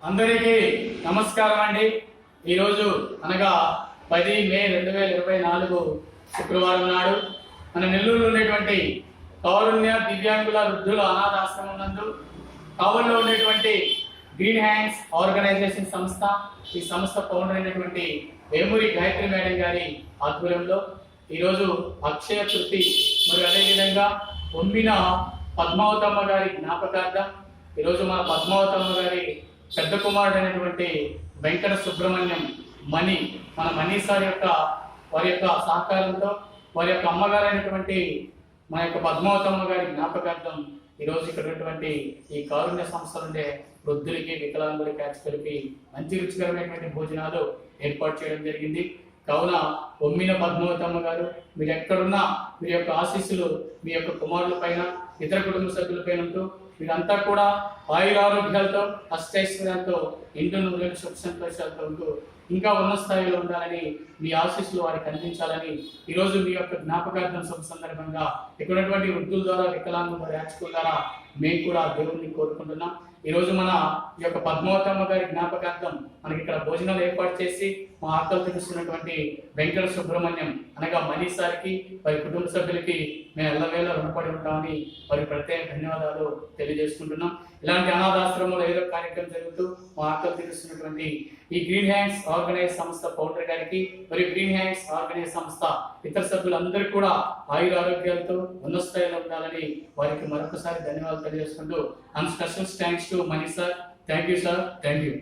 అందరికీ నమస్కారం అండి. ఈరోజు అనగా 10 మే 2024 శుక్రవారం నాడు మన నెల్లూరులో ఉన్నటువంటి కారుణ్య దివ్యాంగుల వృద్ధుల అనాథాశ్రమం నందు కావల్లో ఉన్నటువంటి గ్రీన్ హ్యాండ్స్ ఆర్గనైజేషన్ సంస్థ, ఈ సంస్థ ఫౌండర్ అయినటువంటి వేమూరి గాయత్రి మేడం గారి ఆధ్వర్యంలో ఈరోజు అక్షయ తృప్తి మరియు అదేవిధంగా ఒమ్మిన పద్మావతమ్మ గారి జ్ఞాపకార్థం ఈరోజు మన పద్మావతమ్మ గారి పెద్ద కుమారుడు అయినటువంటి వెంకట సుబ్రహ్మణ్యం మణి, మన మణి సార్ యొక్క వారి యొక్క సహకారంతో వారి యొక్క అమ్మగారు అయినటువంటి మన యొక్క పద్మావతమ్మ గారి జ్ఞాపకార్థం ఈరోజు ఇక్కడ ఉన్నటువంటి ఈ కారుణ్య సంస్థ ఉండే వృద్ధులకి, వికలాంగులకి, యాచకులకి మంచి రుచికరమైనటువంటి భోజనాలు ఏర్పాటు చేయడం జరిగింది. కావున ఒమ్మిన పద్మావతమ్మ గారు, మీరు ఎక్కడున్నా మీ యొక్క ఆశీస్సులు మీ యొక్క కుమారుల పైన, ఇతర కుటుంబ సభ్యులపైన ఉంటూ మీరంతా కూడా ఆయురారోగ్యాలతో అష్టైశ్వర్యాలతో ఇంటి నుండి సుఖ సంతోషాలతో ఉంటూ ఇంకా ఉన్నత స్థాయిలో ఉండాలని మీ ఆశీస్సులు వారికి అందించాలని ఈరోజు మీ యొక్క జ్ఞాపకార్థం శుభ సందర్భంగా ఇక్కడటువంటి వృద్ధుల ద్వారా, వికలాంగుల యాచకుల ద్వారా మేము కూడా దేవుడిని కోరుకుంటున్నాం. ఈరోజు మన ఈ యొక్క పద్మావతమ్మ గారి జ్ఞాపకార్థం మనకి ఇక్కడ భోజనాలు ఏర్పాటు చేసి మా ఆకలి తెలుస్తున్నటువంటి వెంకట సుబ్రహ్మణ్యం అనగా మణి సార్కి, వారి కుటుంబ సభ్యులకి మేము ఎల్లవేళ రుణపడి ఉంటామని వారికి ప్రత్యేక ధన్యవాదాలు తెలియజేసుకుంటున్నాం. ఇలాంటి అనాథాశ్రమంలో ఏదో కార్యక్రమం జరుగుతూ మా ఆకలి తెలుస్తున్నటువంటి ఈ గ్రీన్ హ్యాండ్స్ ఆర్గనైజ్ సంస్థ ఫౌండర్ గారికి మరియు గ్రీన్ హ్యాండ్స్ ఆర్గనైజ్ సంస్థ ఇతర సభ్యులందరూ కూడా ఆయుర ఆరోగ్యాలతో ఉన్నత స్థాయిలో ఉండాలని వారికి మరొకసారి ధన్యవాదాలు తెలియజేసుకుంటూ special thanks to Mani sir. Thank you sir. Thank you.